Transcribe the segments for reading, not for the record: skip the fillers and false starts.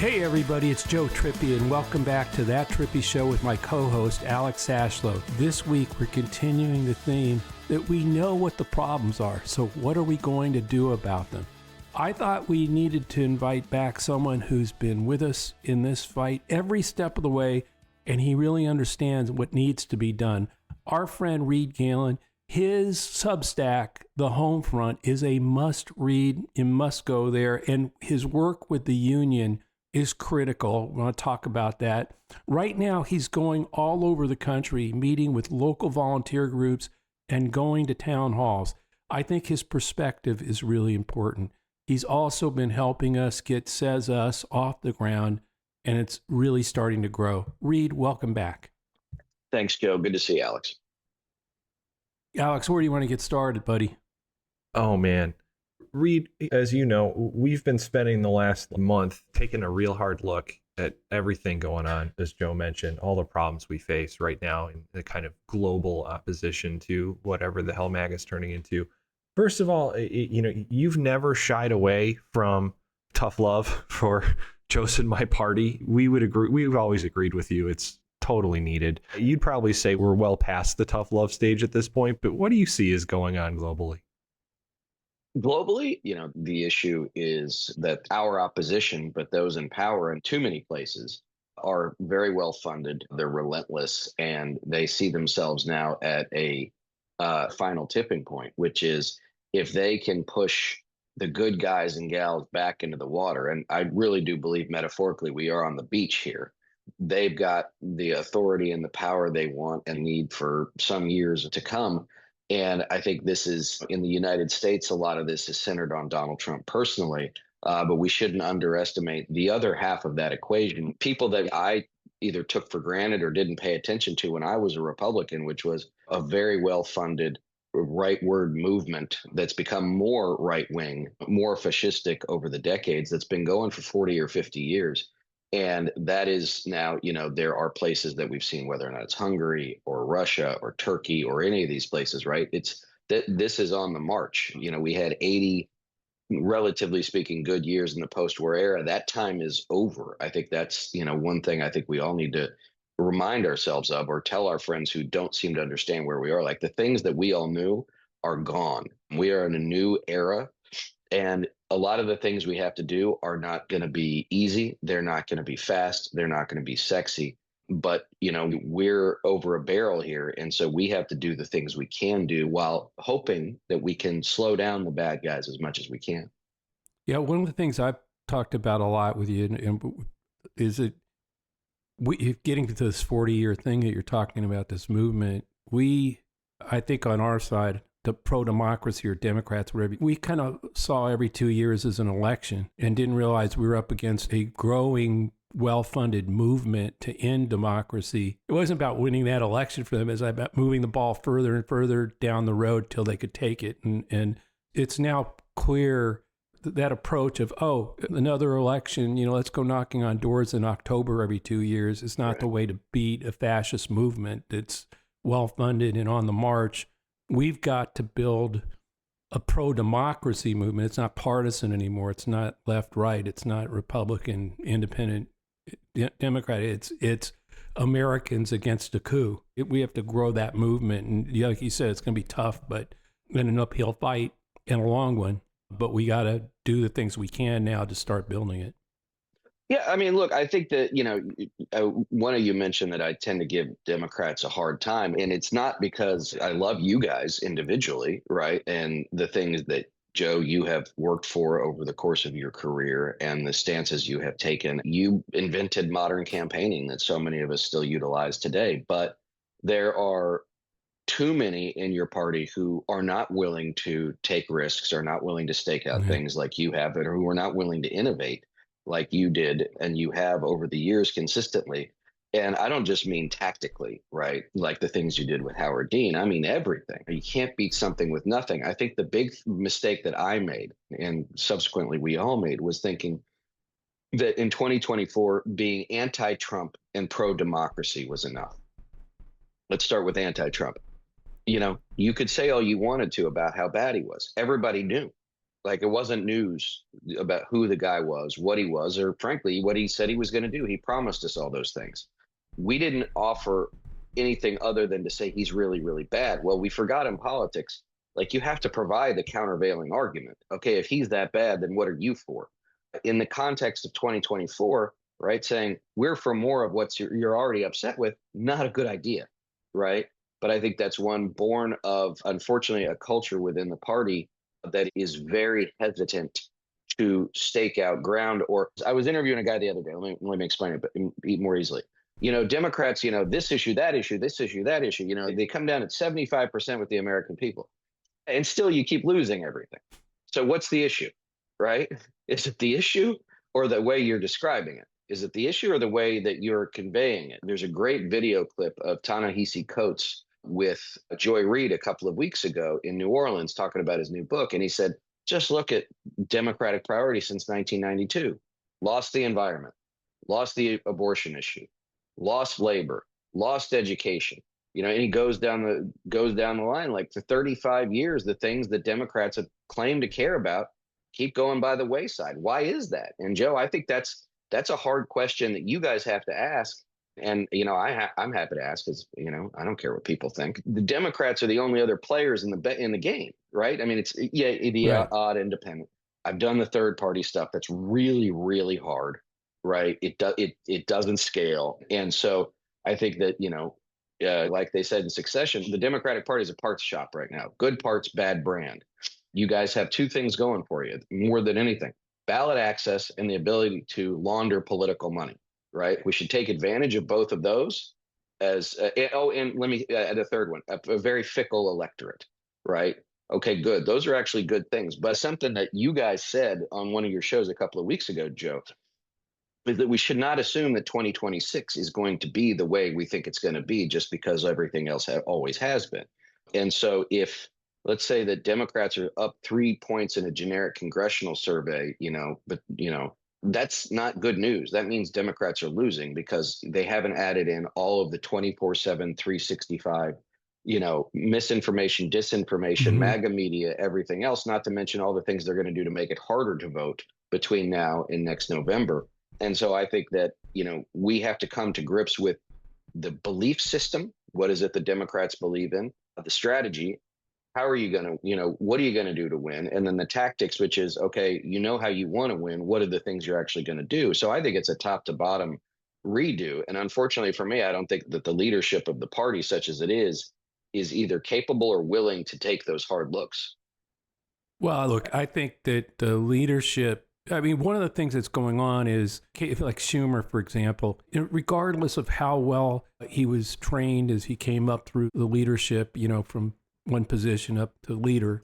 Hey everybody, it's Joe Trippi, and welcome back to That Trippi Show with my co-host Alex Sashlow. This week we're continuing the theme that we know what the problems are, so what are we going to do about them? I thought we needed to invite back someone who's been with us in this fight every step of the way, and he really understands what needs to be done. Our friend Reed Galen, his Substack, The Homefront, is a must-read. You must go there, and his work with the union is critical. We want to talk about that. Right now, he's going all over the country, meeting with local volunteer groups and going to town halls. I think his perspective is really important. He's also been helping us get Says Us off the ground, and it's really starting to grow. Reed, welcome back. Thanks, Joe. Good to see you, Alex. Alex, where do you want to get started, buddy? Oh, man. Reed, as you know, we've been spending the last month taking a real hard look at everything going on, as Joe mentioned, all the problems we face right now in the kind of global opposition to whatever the hell MAGA is turning into. First of all, you've never shied away from tough love for Joe's and my party. We've always agreed with you. It's totally needed. You'd probably say we're well past the tough love stage at this point, but what do you see is going on globally? Globally, the issue is that our opposition, but those in power in too many places, are very well funded. They're relentless, and they see themselves now at a final tipping point, which is if they can push the good guys and gals back into the water. And I really do believe metaphorically we are on the beach here. They've got the authority and the power they want and need for some years to come. And I think this is, in the United States, a lot of this is centered on Donald Trump personally, but we shouldn't underestimate the other half of that equation. People that I either took for granted or didn't pay attention to when I was a Republican, which was a very well-funded rightward movement that's become more right-wing, more fascistic over the decades, that's been going for 40 or 50 years. And that is now, there are places that we've seen, whether or not it's Hungary or Russia or Turkey or any of these places, right? It's that this is on the march. We had 80, relatively speaking, good years in the post-war era. That time is over. I think that's, one thing I think we all need to remind ourselves of, or tell our friends who don't seem to understand where we are. Like, the things that we all knew are gone. We are in a new era. And a lot of the things we have to do are not going to be easy. They're not going to be fast. They're not going to be sexy. But, we're over a barrel here. And so we have to do the things we can do while hoping that we can slow down the bad guys as much as we can. Yeah, one of the things I've talked about a lot with you is that getting to this 40-year thing that you're talking about, this movement, I think on our side, the pro-democracy or Democrats, whatever, we kind of saw every 2 years as an election and didn't realize we were up against a growing, well-funded movement to end democracy. It wasn't about winning that election for them. It was about moving the ball further and further down the road till they could take it. And it's now clear that approach of, another election, let's go knocking on doors in October every 2 years is not the way to beat a fascist movement that's well-funded and on the march. We've got to build a pro-democracy movement. It's not partisan anymore. It's not left-right. It's not Republican, independent, Democrat. It's Americans against a coup. We have to grow that movement. And like you said, it's going to be tough, but an uphill fight and a long one. But we got to do the things we can now to start building it. Yeah, I mean, look, I think that, one of you mentioned that I tend to give Democrats a hard time, and it's not because I love you guys individually, right? And the things that, Joe, you have worked for over the course of your career and the stances you have taken. You invented modern campaigning that so many of us still utilize today. But there are too many in your party who are not willing to take risks, are not willing to stake out things like you have, or who are not willing to innovate like you did and you have over the years consistently. And I don't just mean tactically, right? Like the things you did with Howard Dean. I mean everything. You can't beat something with nothing. I think the big mistake that I made, and subsequently we all made, was thinking that in 2024, being anti-Trump and pro-democracy was enough. Let's start with anti-Trump. You could say all you wanted to about how bad he was. Everybody knew. Like it wasn't news about who the guy was, what he was, or frankly, what he said he was going to do. He promised us all those things. We didn't offer anything other than to say he's really, really bad. Well, we forgot in politics, like you have to provide the countervailing argument. Okay, if he's that bad, then what are you for? In the context of 2024, right, saying we're for more of what you're already upset with, not a good idea, right? But I think that's one born of, unfortunately, a culture within the party that is very hesitant to stake out ground. Or I was interviewing a guy the other day. Let me explain it but more easily. Democrats, this issue, that issue, this issue, that issue, they come down at 75% with the American people. And still you keep losing everything. So what's the issue, right? Is it the issue or the way you're describing it? Is it the issue or the way that you're conveying it? There's a great video clip of Ta-Nehisi Coates with Joy Reid a couple of weeks ago in New Orleans talking about his new book. And he said, just look at Democratic priorities since 1992. Lost the environment, lost the abortion issue, lost labor, lost education. And he goes down the line, like for 35 years, the things that Democrats have claimed to care about keep going by the wayside. Why is that? And Joe, I think that's a hard question that you guys have to ask. And, I'm happy to ask because, I don't care what people think. The Democrats are the only other players in the game, right? I mean, it's the Right. odd independent. I've done the third party stuff. That's really, really hard, right? It doesn't scale. And so I think that, like they said in Succession, the Democratic Party is a parts shop right now. Good parts, bad brand. You guys have two things going for you more than anything: ballot access and the ability to launder political money. Right? We should take advantage of both of those. And let me add a third one: a very fickle electorate. Right? Okay, good. Those are actually good things. But something that you guys said on one of your shows a couple of weeks ago, Joe, is that we should not assume that 2026 is going to be the way we think it's going to be just because everything else always has been. And so if, let's say that Democrats are up 3 points in a generic congressional survey, that's not good news. That means Democrats are losing because they haven't added in all of the 24/7, 365, misinformation, disinformation, MAGA media, everything else, not to mention all the things they're going to do to make it harder to vote between now and next November. And so I think that, we have to come to grips with the belief system. What is it the Democrats believe in? The strategy. How are you going to, what are you going to do to win? And then the tactics, which is, okay, how you want to win. What are the things you're actually going to do? So I think it's a top to bottom redo. And unfortunately for me, I don't think that the leadership of the party, such as it is either capable or willing to take those hard looks. Well, look, I think that the leadership, one of the things that's going on is, like Schumer, for example, regardless of how well he was trained as he came up through the leadership, from one position up to leader,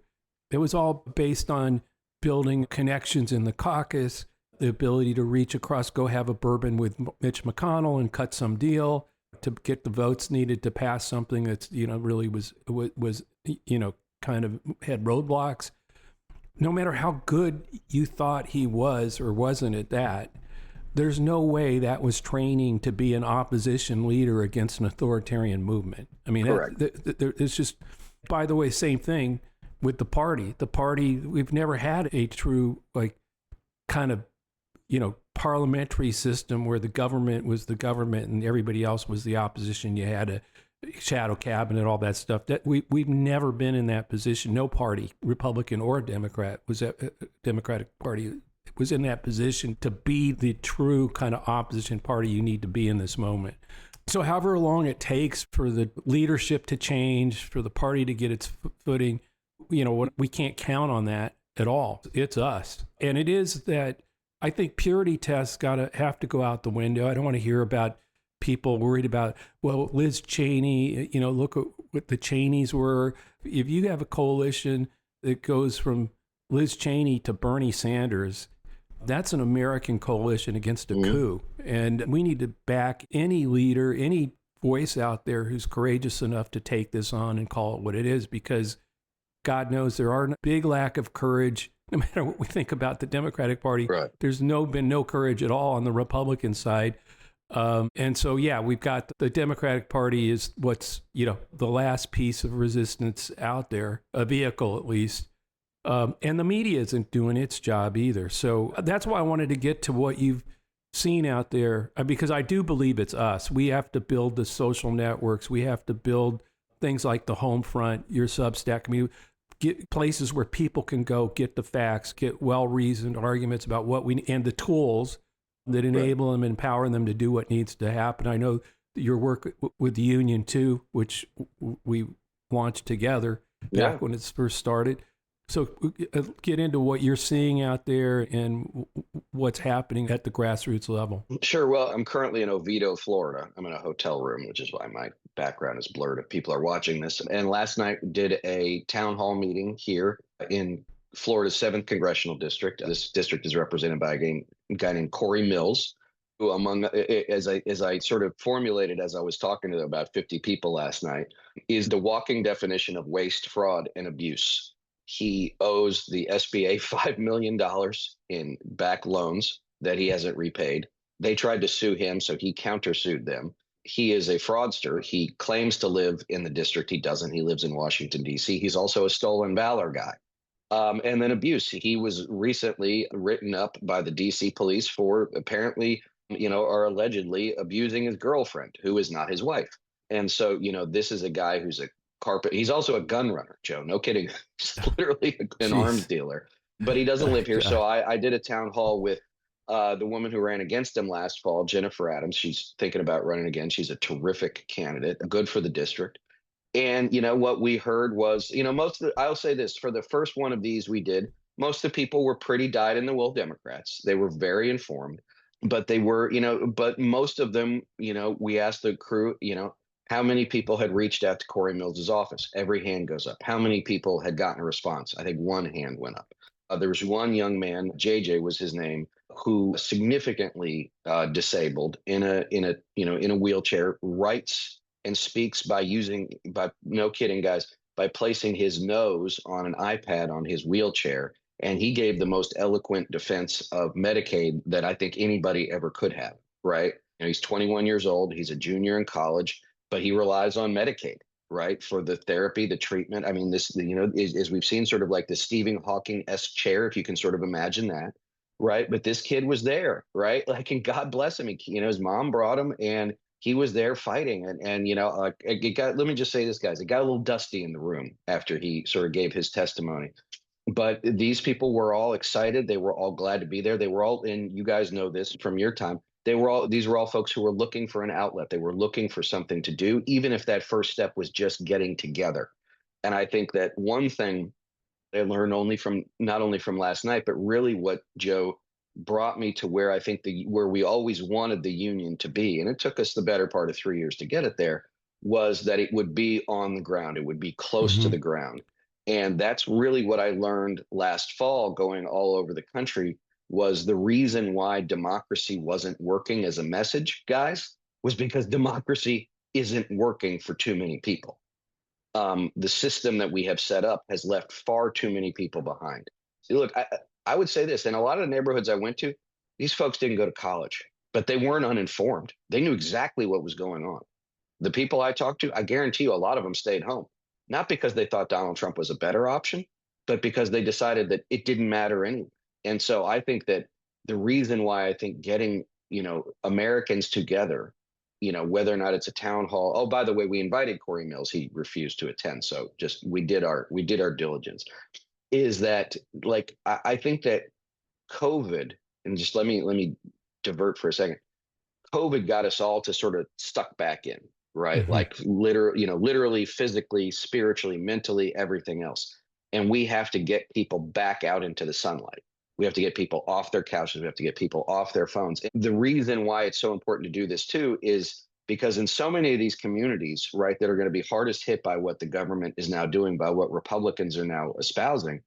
it was all based on building connections in the caucus, the ability to reach across, go have a bourbon with Mitch McConnell and cut some deal to get the votes needed to pass something that's, really was, kind of had roadblocks. No matter how good you thought he was or wasn't at that, there's no way that was training to be an opposition leader against an authoritarian movement. Correct. It's just, by the way, same thing with the party. The party, we've never had a true, kind of, parliamentary system where the government was the government and everybody else was the opposition. You had a shadow cabinet, all that stuff. That we've never been in that position. No party, Republican or Democrat, Democratic Party was in that position to be the true kind of opposition party you need to be in this moment. So however long it takes for the leadership to change, for the party to get its footing, we can't count on that at all. It's us. And it is that I think purity tests have to go out the window. I don't want to hear about people worried about, well, Liz Cheney, look at what the Cheneys were. If you have a coalition that goes from Liz Cheney to Bernie Sanders, that's an American coalition against a coup. And we need to back any leader, any voice out there who's courageous enough to take this on and call it what it is, because God knows there are a big lack of courage. No matter what we think about the Democratic Party, right. There's been no courage at all on the Republican side. And so, we've got the Democratic Party is what's, the last piece of resistance out there, a vehicle at least. And the media isn't doing its job either. So that's why I wanted to get to what you've seen out there, because I do believe it's us. We have to build the social networks. We have to build things like the home front, your Substack. I mean, get places where people can go get the facts, get well-reasoned arguments about what we, and the tools that enable them, empower them to do what needs to happen. I know your work with the union too, which we launched together back when it first started. So get into what you're seeing out there and what's happening at the grassroots level. Sure. Well, I'm currently in Oviedo, Florida. I'm in a hotel room, which is why my background is blurred if people are watching this. And last night did a town hall meeting here in Florida's 7th Congressional District. This district is represented by a guy named Corey Mills, who as I sort of formulated as I was talking to about 50 people last night, is the walking definition of waste, fraud, and abuse. He owes the SBA $5 million in back loans that he hasn't repaid. They tried to sue him, so he countersued them. He is a fraudster. He claims to live in the district. He doesn't. He lives in Washington, D.C. He's also a stolen valor guy. And then abuse. He was recently written up by the D.C. police for apparently, or allegedly abusing his girlfriend, who is not his wife. And so, this is a guy who's he's also a gun runner, Joe. No kidding. He's literally an arms dealer, but he doesn't live here. So I did a town hall with the woman who ran against him last fall, Jennifer Adams. She's thinking about running again. She's a terrific candidate, good for the district. And, what we heard was, I'll say this, for the first one of these we did, most of the people were pretty dyed-in-the-wool Democrats. They were very informed, but they were, but most of them, we asked the crew, how many people had reached out to Corey Mills's office? Every hand goes up. How many people had gotten a response? I think one hand went up. There was one young man, JJ was his name, who significantly disabled in a wheelchair, writes and speaks by no kidding, guys, by placing his nose on an iPad on his wheelchair. And he gave the most eloquent defense of Medicaid that I think anybody ever could have, right? He's 21 years old. He's a junior in college, but he relies on Medicaid, right, for the therapy, the treatment. I mean, this, as we've seen, sort of like the Stephen Hawking-esque chair, if you can sort of imagine that, right? But this kid was there, right? Like, and God bless him. His mom brought him, and he was there fighting. And let me just say this, guys, it got a little dusty in the room after he sort of gave his testimony. But these people were all excited. They were all glad to be there. They were all, and you guys know this from your time, these were all folks who were looking for an outlet. They were looking for something to do, even if that first step was just getting together. And I think that one thing I learned not only from last night, but really what Joe brought me to where I think where we always wanted the union to be, and it took us the better part of 3 years to get it there, was that it would be on the ground. It would be close to the ground. And that's really what I learned last fall going all over the country, was the reason why democracy wasn't working as a message, guys, was because democracy isn't working for too many people. The system that we have set up has left far too many people behind. See, look, I would say this, in a lot of the neighborhoods I went to, these folks didn't go to college, but they weren't uninformed. They knew exactly what was going on. The people I talked to, I guarantee you a lot of them stayed home, not because they thought Donald Trump was a better option, but because they decided that it didn't matter anyway. And so I think that the reason why I think getting, Americans together, whether or not it's a town hall. Oh, by the way, we invited Corey Mills. He refused to attend. So we did our diligence. Is that, like, I think that COVID, and just let me divert for a second. COVID got us all to sort of stuck back in, right? Mm-hmm. Like literally, physically, spiritually, mentally, everything else. And we have to get people back out into the sunlight. We have to get people off their couches. We have to get people off their phones. And the reason why it's so important to do this too is because in so many of these communities, right, that are going to be hardest hit by what the government is now doing, by what Republicans are now espousing,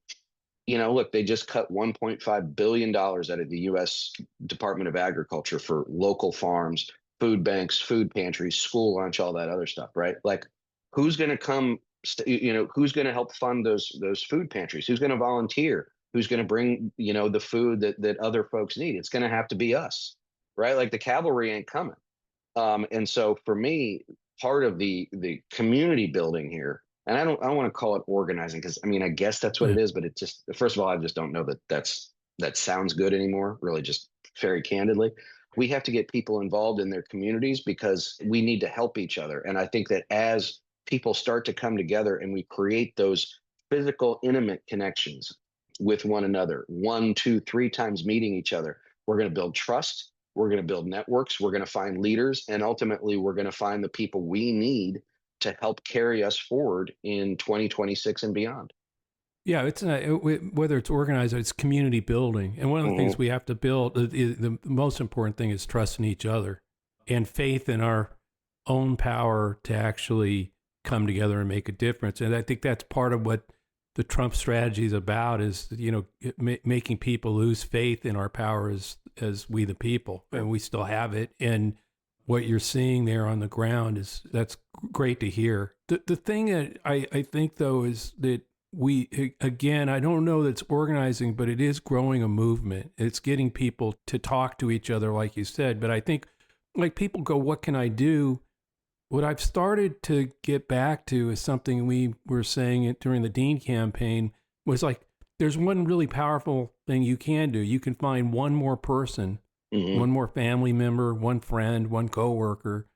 look, they just cut $1.5 billion out of the U.S. Department of Agriculture for local farms, food banks, food pantries, school lunch, all that other stuff, right? Like, who's going to come, who's going to help fund those food pantries? Who's going to volunteer? Who's going to bring, the food that other folks need? It's going to have to be us, right? Like, the cavalry ain't coming. And so for me, part of the community building here And I don't want to call it organizing, because I mean, I guess that's what Yeah. it is, but it just, first of all, I just don't know that that sounds good anymore, really, just very candidly. We have to get people involved in their communities because we need to help each other. And I think that as people start to come together and we create those physical, intimate connections with one another, 1, 2, 3 times meeting each other, we're going to build trust. We're going to build networks. We're going to find leaders. And ultimately, we're going to find the people we need to help carry us forward in 2026 and beyond. Yeah, it's not, whether it's organized, it's community building. And one of the things we have to build, the most important thing is trust in each other and faith in our own power to actually come together and make a difference. And I think that's part of what the Trump strategy is about, is, making people lose faith in our power as we the people, and we still have it. And what you're seeing there on the ground that's great to hear. The thing that I think, though, is that again, I don't know that it's organizing, but it is growing a movement. It's getting people to talk to each other, like you said. But I think, like, people go, what can I do? What I've started to get back to is something we were saying during the Dean campaign, was like, there's one really powerful thing you can do. You can find one more person, one more family member, one friend, one coworker,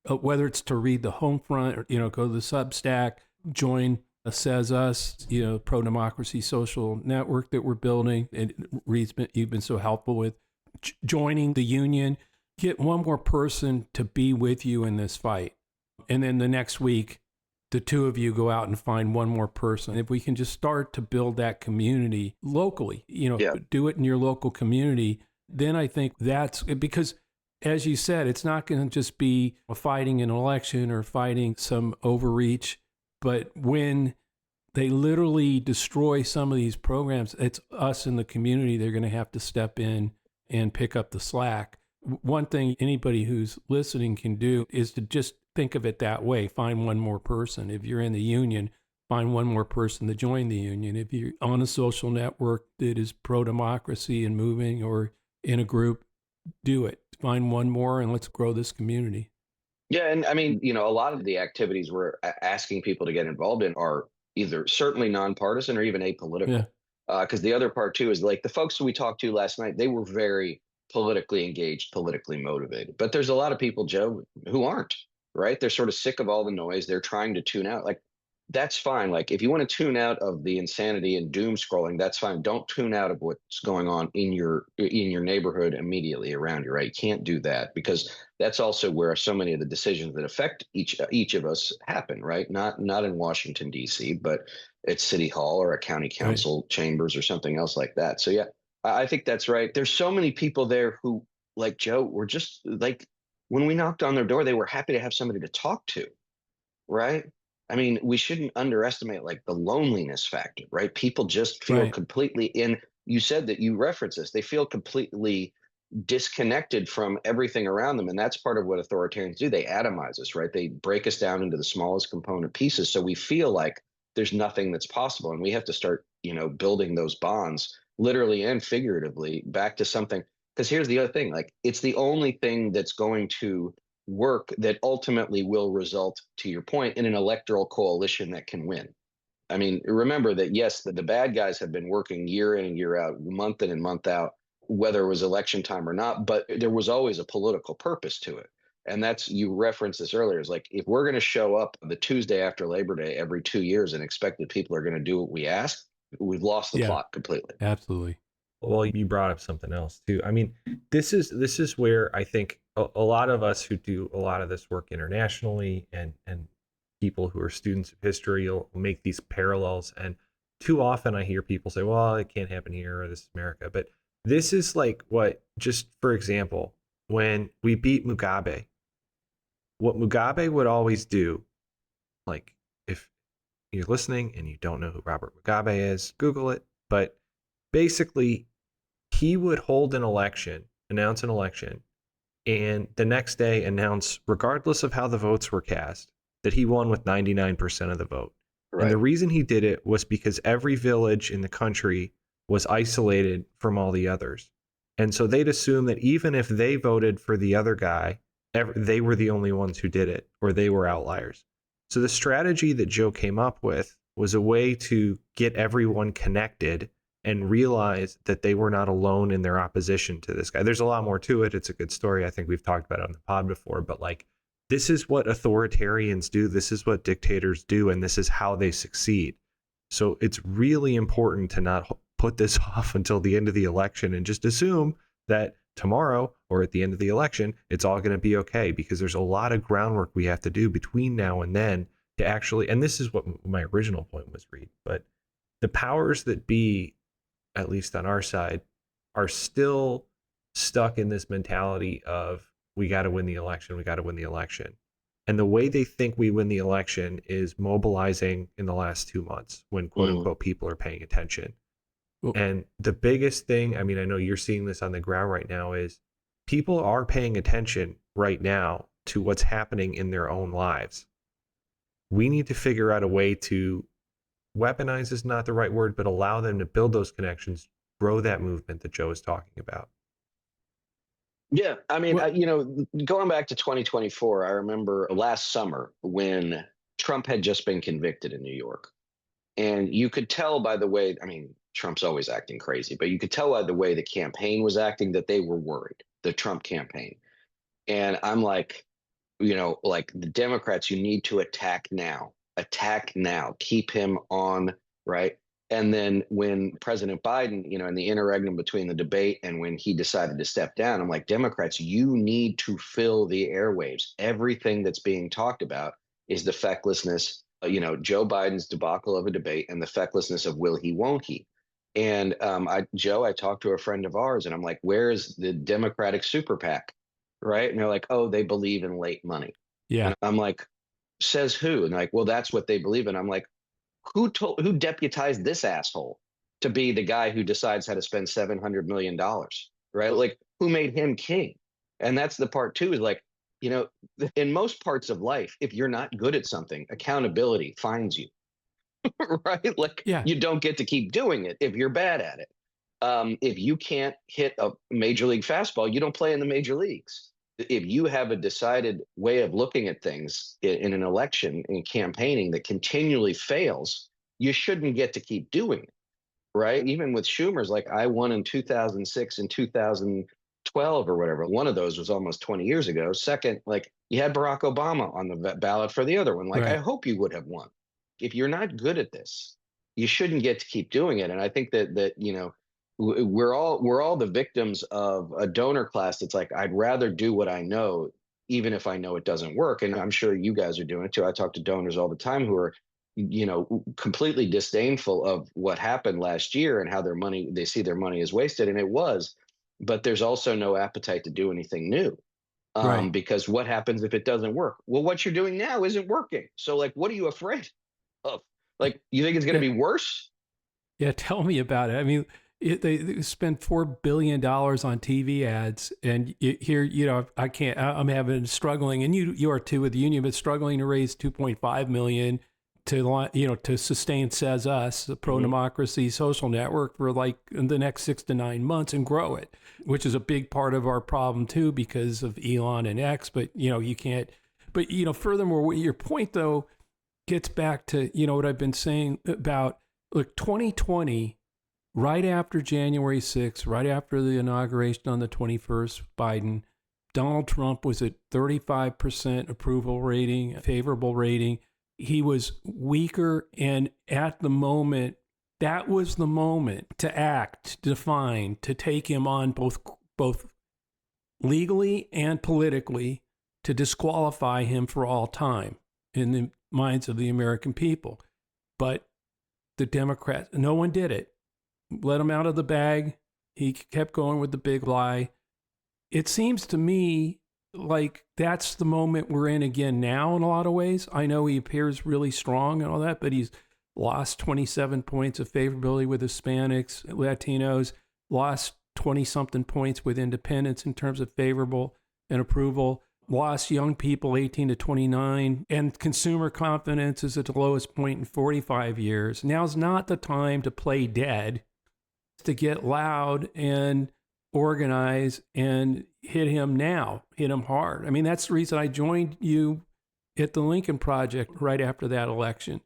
whether it's to read the Homefront or, go to the Substack, join Says Us, pro-democracy social network that we're building, and Reed's you've been so helpful with, joining the union. Get one more person to be with you in this fight. And then the next week, the two of you go out and find one more person. If we can just start to build that community locally, do it in your local community, then I think that's because, as you said, it's not going to just be fighting an election or fighting some overreach. But when they literally destroy some of these programs, it's us in the community. They're going to have to step in and pick up the slack. One thing anybody who's listening can do is to just think of it that way. Find one more person. If you're in the union, find one more person to join the union. If you're on a social network that is pro-democracy and moving, or in a group, do it. Find one more and let's grow this community. Yeah, and I mean, a lot of the activities we're asking people to get involved in are either certainly nonpartisan or even apolitical. Because the other part too is, like, the folks we talked to last night, they were very politically engaged, politically motivated. But there's a lot of people, Joe, who aren't, right? They're sort of sick of all the noise. They're trying to tune out. Like, that's fine. Like, if you want to tune out of the insanity and doom scrolling, that's fine. Don't tune out of what's going on in your neighborhood immediately around you, right? You can't do that, because that's also where so many of the decisions that affect each of us happen, right? Not in Washington, D.C., but at City Hall or a county council chambers or something else like that. So yeah, I think that's right. There's so many people there who, like Joe, were just like, when we knocked on their door, they were happy to have somebody to talk to, right? I mean, we shouldn't underestimate, like, the loneliness factor, right? People just feel completely in. You said that, you reference this, they feel completely disconnected from everything around them. And that's part of what authoritarians do. They atomize us, right? They break us down into the smallest component pieces. So we feel like there's nothing that's possible. And we have to start, building those bonds, literally and figuratively, back to something. Because here's the other thing, like, it's the only thing that's going to work that ultimately will result, to your point, in an electoral coalition that can win. I mean, remember that, yes, the bad guys have been working year in and year out, month in and month out, whether it was election time or not, but there was always a political purpose to it. And that's, you referenced this earlier, is like, if we're going to show up the Tuesday after Labor Day every 2 years and expect that people are going to do what we ask, we've lost the plot completely. Absolutely. Well, you brought up something else too. I mean, this is where I think a lot of us who do a lot of this work internationally, and people who are students of history, will make these parallels. And too often I hear people say, well, it can't happen here, or this is America. But this is like what, just for example, when we beat Mugabe, what Mugabe would always do, like, if you're listening and you don't know who Robert Mugabe is, Google it. But basically, he would hold an election, announce an election, and the next day announce, regardless of how the votes were cast, that he won with 99% of the vote. Right. And the reason he did it was because every village in the country was isolated from all the others. And so they'd assume that even if they voted for the other guy, they were the only ones who did it, or they were outliers. So the strategy that Joe came up with was a way to get everyone connected and realize that they were not alone in their opposition to this guy. There's a lot more to it. It's a good story. I think we've talked about it on the pod before, but like, this is what authoritarians do. This is what dictators do. And this is how they succeed. So it's really important to not put this off until the end of the election and just assume that tomorrow or at the end of the election, it's all going to be okay, because there's a lot of groundwork we have to do between now and then to actually, and this is what my original point was, Reed, but the powers that be, at least on our side, are still stuck in this mentality of, we got to win the election. We got to win the election. And the way they think we win the election is mobilizing in the last 2 months when quote unquote people are paying attention. Well, and the biggest thing, I mean, I know you're seeing this on the ground right now, is people are paying attention right now to what's happening in their own lives. We need to figure out a way to weaponize is not the right word, but allow them to build those connections, grow that movement that Joe is talking about. Yeah, I mean, going back to 2024, I remember last summer when Trump had just been convicted in New York. And you could tell by the way, I mean, Trump's always acting crazy, but you could tell by the way the campaign was acting that they were worried, the Trump campaign. And I'm like, like the Democrats, you need to attack now, keep him on, right? And then when President Biden, in the interregnum between the debate and when he decided to step down, I'm like, Democrats, you need to fill the airwaves. Everything that's being talked about is the fecklessness, Joe Biden's debacle of a debate and the fecklessness of will he, won't he. And I talked to a friend of ours and I'm like, where's the Democratic super PAC? Right. And they're like, oh, they believe in late money. yeah. And I'm like, says who? And like, well, that's what they believe in. I'm like, who deputized this asshole to be the guy who decides how to spend $700 million, right? Like, who made him king? And that's the part too, is like, in most parts of life, if you're not good at something, accountability finds you, right? Like, Yeah. you don't get to keep doing it if you're bad at it. If you can't hit a major league fastball, you don't play in the major leagues. If you have a decided way of looking at things in an election and campaigning that continually fails, you shouldn't get to keep doing it, right? Even with Schumer's, like, I won in 2006 and 2012 or whatever. One of those was almost 20 years ago. Second, like, you had Barack Obama on the ballot for the other one. Like, Right. I hope you would have won. If you're not good at this, you shouldn't get to keep doing it. And I think that we're all the victims of a donor class that's like, I'd rather do what I know, even if I know it doesn't work. And I'm sure you guys are doing it too. I talk to donors all the time who are, completely disdainful of what happened last year and how they see their money is wasted. And it was, but there's also no appetite to do anything new. Right. Because what happens if it doesn't work? Well, what you're doing now isn't working. So like, what are you afraid of? Like, you think it's going to be worse? Yeah. Tell me about it. I mean, they spend $4 billion on TV ads, and here, I can't. I'm having struggling, and you are too with the union, but struggling to raise $2.5 million to sustain Says Us, the pro-democracy social network, for like in the next 6 to 9 months and grow it, which is a big part of our problem too because of Elon and X. But you can't. But furthermore, your point though gets back to what I've been saying about, look, 2020. Right after January 6th, right after the inauguration on the 21st, Biden, Donald Trump was at 35% approval rating, favorable rating. He was weaker. And at the moment, that was the moment to act, to define, to take him on both legally and politically, to disqualify him for all time in the minds of the American people. But the Democrats, no one did it. Let him out of the bag. He kept going with the big lie. It seems to me like that's the moment we're in again now in a lot of ways. I know he appears really strong and all that, but he's lost 27 points of favorability with Hispanics, Latinos, lost 20-something points with independents in terms of favorable and approval, lost young people 18 to 29, and consumer confidence is at the lowest point in 45 years. Now's not the time to play dead, to get loud and organize and hit him now, hit him hard. I mean, that's the reason I joined you at the Lincoln Project right after that election.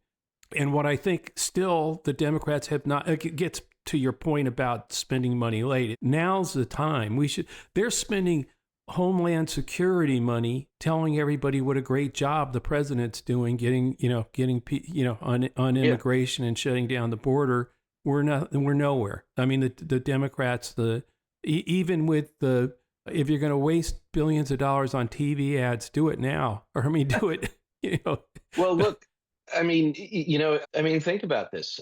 And what I think still the Democrats have not, it gets to your point about spending money late. Now's the time. They're spending Homeland Security money, telling everybody what a great job the president's doing, getting on immigration and shutting down the border. We're nowhere. I mean, the Democrats, even with if you're going to waste billions of dollars on TV ads, do it now. Or do it. Well, look, think about this.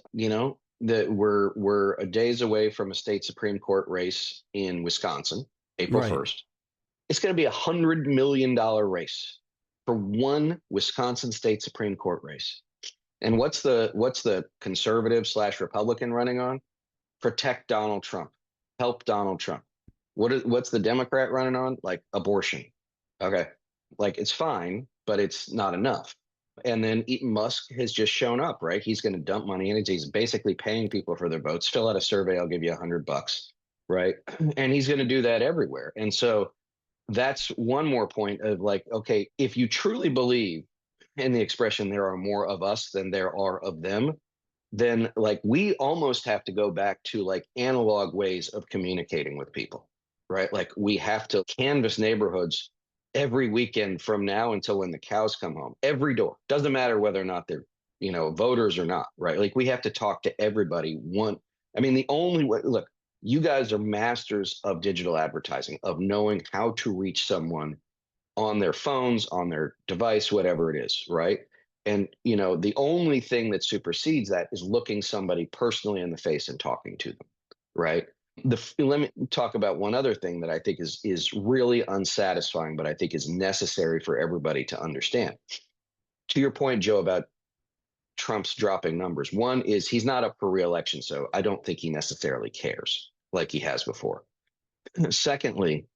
That we're a days away from a state Supreme Court race in Wisconsin, April 1st. It's going to be $100 million race for one Wisconsin state Supreme Court race. And what's the conservative / Republican running on? Protect Donald Trump, help Donald Trump. What's the Democrat running on? Like abortion. Okay, like it's fine, but it's not enough. And then Musk has just shown up, right? He's going to dump money in it. He's basically paying people for their votes. Fill out a survey, I'll give you $100, right? And he's going to do that everywhere. And so that's one more point of like, okay, if you truly believe in the expression there are more of us than there are of them, then like we almost have to go back to like analog ways of communicating with people, right? Like we have to canvass neighborhoods every weekend from now until when the cows come home. Every door. Doesn't matter whether or not they're, voters or not, right? Like we have to talk to everybody. The only way, look, you guys are masters of digital advertising, of knowing how to reach someone on their phones, on their device, whatever it is, right? And, the only thing that supersedes that is looking somebody personally in the face and talking to them, right? Let me talk about one other thing that I think is really unsatisfying, but I think is necessary for everybody to understand. To your point, Joe, about Trump's dropping numbers. One is he's not up for re-election, so I don't think he necessarily cares like he has before. Secondly,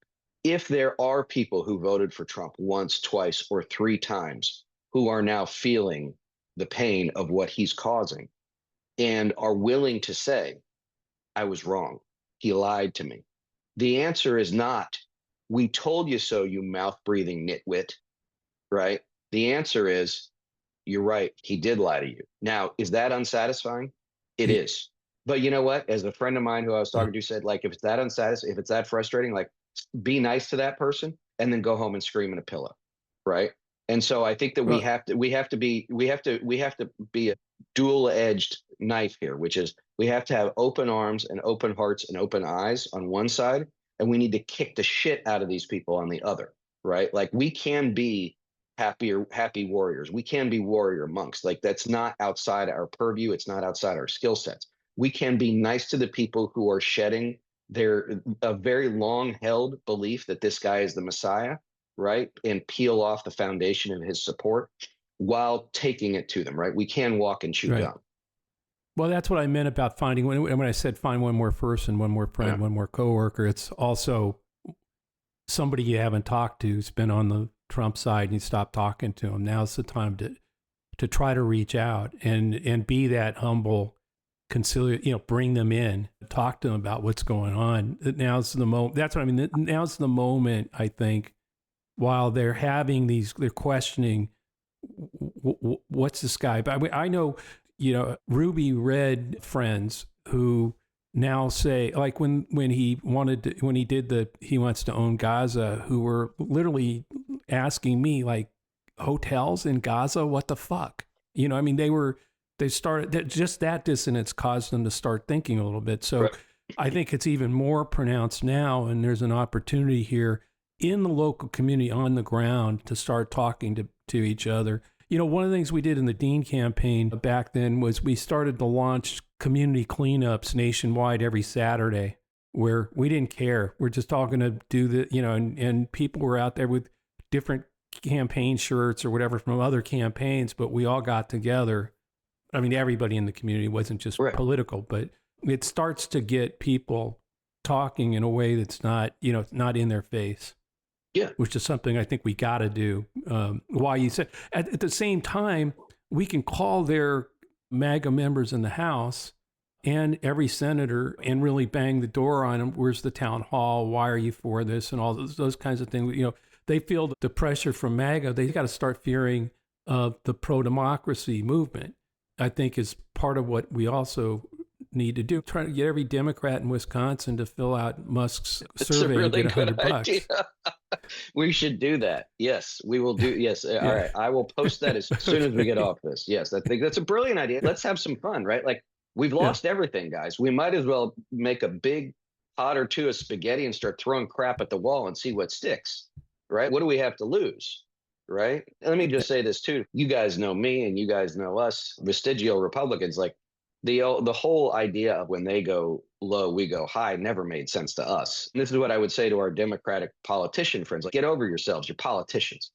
if there are people who voted for Trump once, twice, or 3 times who are now feeling the pain of what he's causing and are willing to say, I was wrong, he lied to me. The answer is not, we told you so, you mouth-breathing nitwit, right? The answer is, you're right, he did lie to you. Now, is that unsatisfying? It is. But you know what? As a friend of mine who I was talking to said, like, if it's that unsatisfying, if it's that frustrating, like, be nice to that person and then go home and scream in a pillow, right? And so I think that we have to be a dual-edged knife here, which is we have to have open arms and open hearts and open eyes on one side, and we need to kick the shit out of these people on the other, right? Like we can be happy warriors. We can be warrior monks. Like that's not outside our purview. It's not outside our skill sets. We can be nice to the people who are shedding a very long held belief that this guy is the Messiah, right? And peel off the foundation of his support while taking it to them, right? We can walk and chew gum. Well, that's what I meant about finding, when I said find one more person, one more friend, one more coworker, it's also somebody you haven't talked to who's been on the Trump side and you stop talking to them. Now's the time to try to reach out and be that humble conciliate, bring them in, talk to them about what's going on. Now's the moment. That's what I mean. Now's the moment, I think, while they're having they're questioning, what's this guy? But I know, Ruby Red friends who now say, like when he wants to own Gaza, who were literally asking me, like, hotels in Gaza, what the fuck? They started, just that dissonance caused them to start thinking a little bit. So I think it's even more pronounced now, and there's an opportunity here in the local community on the ground to start talking to each other. One of the things we did in the Dean campaign back then was we started to launch community cleanups nationwide every Saturday, where we didn't care. We're just all going to do the, and people were out there with different campaign shirts or whatever from other campaigns, but we all got together. I mean, everybody in the community wasn't just political, but it starts to get people talking in a way that's not, not in their face. Yeah. Which is something I think we got to do. Why you said at the same time, we can call their MAGA members in the House and every senator and really bang the door on them. Where's the town hall? Why are you for this? And all those kinds of things. They feel the pressure from MAGA. They got to start fearing of the pro-democracy movement, I think is part of what we also need to do. Trying to get every Democrat in Wisconsin to fill out Musk's It's a survey really and get good $100. idea. We should do that. Yes, we will do. Yes. All right. I will post that as soon as we get off this. Yes, I think that's a brilliant idea. Let's have some fun, right? Like we've lost everything, guys. We might as well make a big pot or two of spaghetti and start throwing crap at the wall and see what sticks, right? What do we have to lose? Right. And let me just say this too. You guys know me and you guys know us, vestigial Republicans. Like the whole idea of when they go low, we go high never made sense to us. And this is what I would say to our Democratic politician friends. Like, get over yourselves. You're politicians,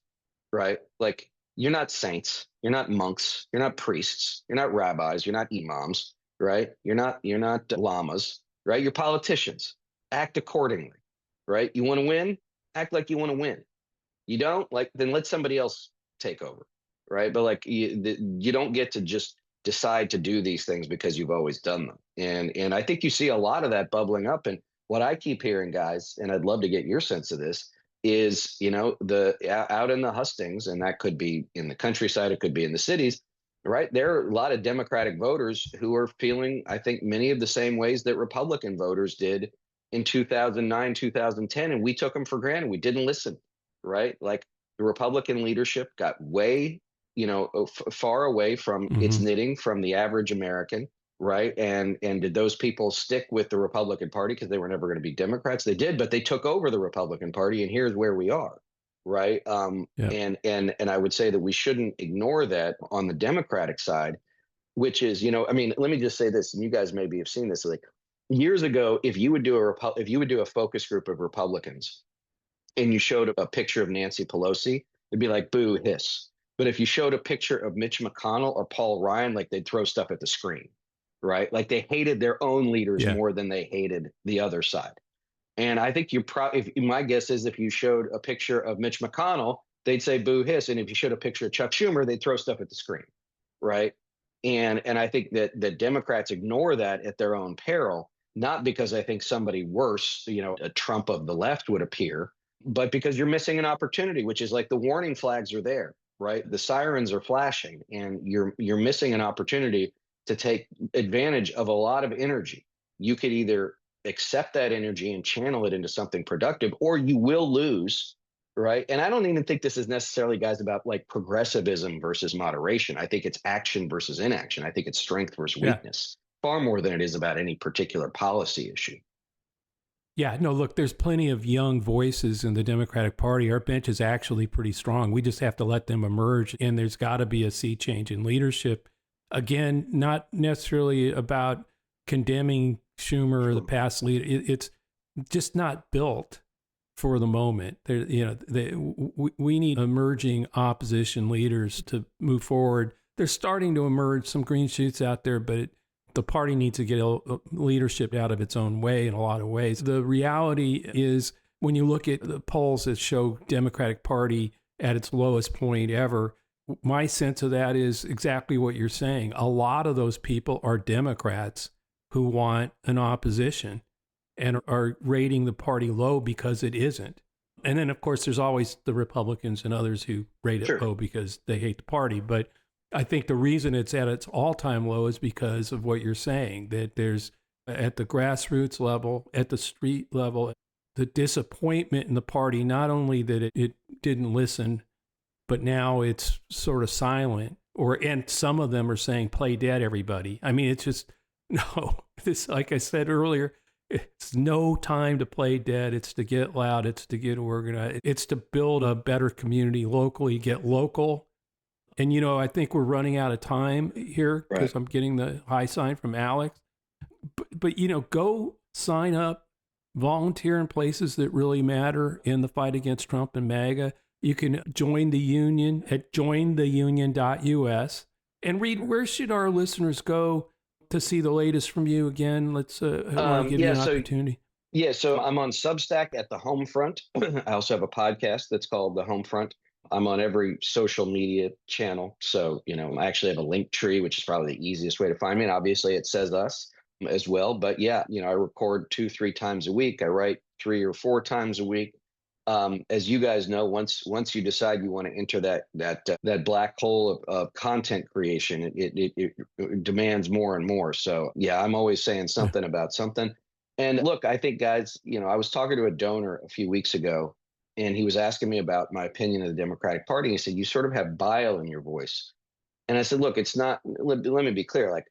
right? Like you're not saints. You're not monks. You're not priests. You're not rabbis. You're not imams, right? You're not llamas, right? You're politicians. Act accordingly, right? You want to win? Act like you want to win. You don't, like, then let somebody else take over, right? But like you don't get to just decide to do these things because you've always done them. And I think you see a lot of that bubbling up. And what I keep hearing, guys, and I'd love to get your sense of this, is the out in the hustings, and that could be in the countryside, it could be in the cities, right? There are a lot of Democratic voters who are feeling, I think, many of the same ways that Republican voters did in 2009, 2010, and we took them for granted. We didn't listen. Right? Like the Republican leadership got way, far away from its knitting from the average American, right? And did those people stick with the Republican Party because they were never going to be Democrats? They did, but they took over the Republican Party, and here's where we are, right? And I would say that we shouldn't ignore that on the Democratic side, which is, I mean, let me just say this, and you guys maybe have seen this, like years ago, if you would do a focus group of Republicans, and you showed a picture of Nancy Pelosi, it'd be like boo, hiss. But if you showed a picture of Mitch McConnell or Paul Ryan, like they'd throw stuff at the screen, right? Like they hated their own leaders more than they hated the other side. And I think my guess is if you showed a picture of Mitch McConnell, they'd say boo, hiss. And if you showed a picture of Chuck Schumer, they'd throw stuff at the screen, right? And I think that Democrats ignore that at their own peril, not because I think somebody worse, a Trump of the left would appear, but because you're missing an opportunity, which is like the warning flags are there, right? The sirens are flashing, and you're missing an opportunity to take advantage of a lot of energy. You could either accept that energy and channel it into something productive, or you will lose, right? And I don't even think this is necessarily, guys, about like progressivism versus moderation. I think it's action versus inaction. I think it's strength versus weakness, far more than it is about any particular policy issue. Yeah, no, look, there's plenty of young voices in the Democratic Party. Our bench is actually pretty strong. We just have to let them emerge, and there's got to be a sea change in leadership. Again, not necessarily about condemning Schumer or the past leader. It's just not built for the moment. We need emerging opposition leaders to move forward. They're starting to emerge, some green shoots out there, but the party needs to get leadership out of its own way in a lot of ways. The reality is, when you look at the polls that show Democratic Party at its lowest point ever, my sense of that is exactly what you're saying. A lot of those people are Democrats who want an opposition and are rating the party low because it isn't. And then, of course, there's always the Republicans and others who rate it low because they hate the party. But I think the reason it's at its all-time low is because of what you're saying, that there's, at the grassroots level, at the street level, the disappointment in the party, not only that it didn't listen, but now it's sort of silent, and some of them are saying, play dead, everybody. I mean, it's just, no, this, like I said earlier, it's no time to play dead. It's to get loud. It's to get organized. It's to build a better community locally, get local. And, I think we're running out of time here because I'm getting the high sign from Alex. But, go sign up, volunteer in places that really matter in the fight against Trump and MAGA. You can join the union at jointheunion.us. And Reed, where should our listeners go to see the latest from you again? Let's give you an opportunity. So I'm on Substack at the Homefront. I also have a podcast that's called The Homefront. I'm on every social media channel. So, I actually have a link tree, which is probably the easiest way to find me. And obviously it says us as well. But yeah, I record 2-3 times a week. I write 3 or 4 times a week. As you guys know, once you decide you want to enter that black hole of content creation, it demands more and more. So yeah, I'm always saying something about something. And look, I think, guys, I was talking to a donor a few weeks ago, and he was asking me about my opinion of the Democratic Party. He said, "You sort of have bile in your voice." And I said, "Look, it's not. Let me be clear. Like,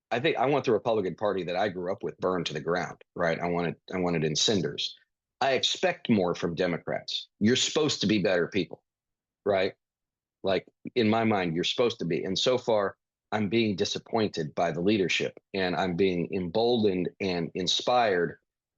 I think I want the Republican Party that I grew up with burned to the ground, right? I want it in cinders. I expect more from Democrats. You're supposed to be better people, right? Like, in my mind, you're supposed to be. And so far, I'm being disappointed by the leadership, and I'm being emboldened and inspired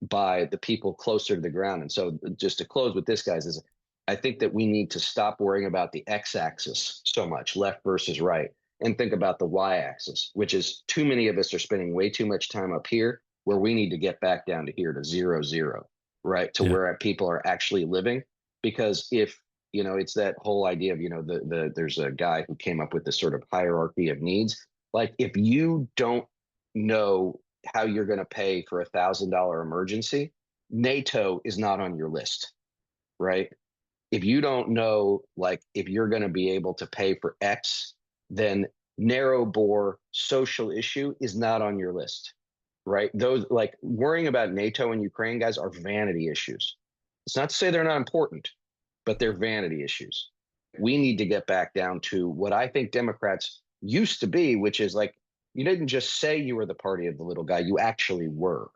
by the people closer to the ground. And so, just to close with this, guys, is I think that we need to stop worrying about the x-axis so much, left versus right, and think about the y-axis, which is too many of us are spending way too much time up here, where we need to get back down to here to 0-0, right? To where people are actually living. Because if, it's that whole idea of, there's a guy who came up with this sort of hierarchy of needs. Like, if you don't know how you're going to pay for $1,000 emergency, NATO is not on your list, right? If you don't know, like, if you're going to be able to pay for X, then narrow bore social issue is not on your list, right? Those, like, worrying about NATO and Ukraine, guys, are vanity issues. It's not to say they're not important, but they're vanity issues. We need to get back down to what I think Democrats used to be, which is like, you didn't just say you were the party of the little guy, you actually were.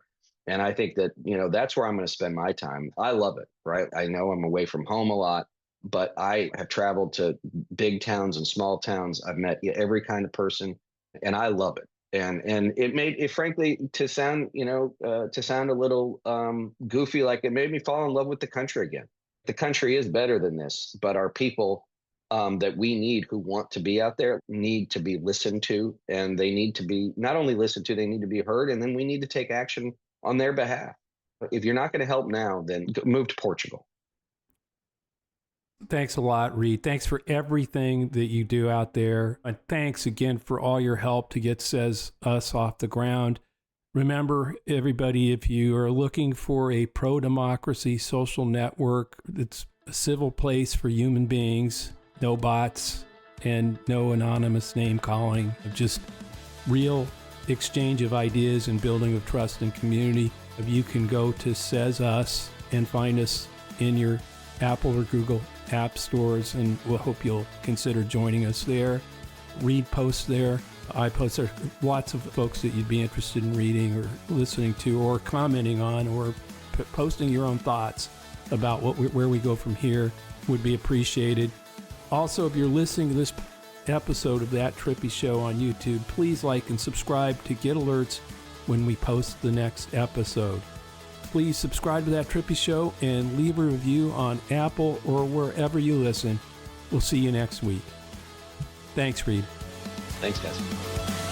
And I think that, that's where I'm going to spend my time. I love it, right? I know I'm away from home a lot, but I have traveled to big towns and small towns. I've met every kind of person, and I love it. And it made it, frankly, to sound a little goofy, like, it made me fall in love with the country again. The country is better than this, but our people that we need, who want to be out there, need to be listened to, and they need to be not only listened to, they need to be heard, and then we need to take action on their behalf. If you're not going to help now, then move to Portugal. Thanks a lot, Reed. Thanks for everything that you do out there. And thanks again for all your help to get Says Us off the ground. Remember, everybody, if you are looking for a pro-democracy social network, it's a civil place for human beings, no bots and no anonymous name calling, just real exchange of ideas and building of trust and community. You can go to Says Us and find us in your Apple or Google app stores, and we'll hope you'll consider joining us there. Read posts there. I post there. Lots of folks that you'd be interested in reading or listening to or commenting on or posting your own thoughts about where we go from here would be appreciated. Also, if you're listening to this episode of That Trippi Show on YouTube, please like and subscribe to get alerts when we post the next episode. Please subscribe to That Trippi Show and leave a review on Apple or wherever you listen. We'll see you next week. Thanks, Reed. Thanks, guys.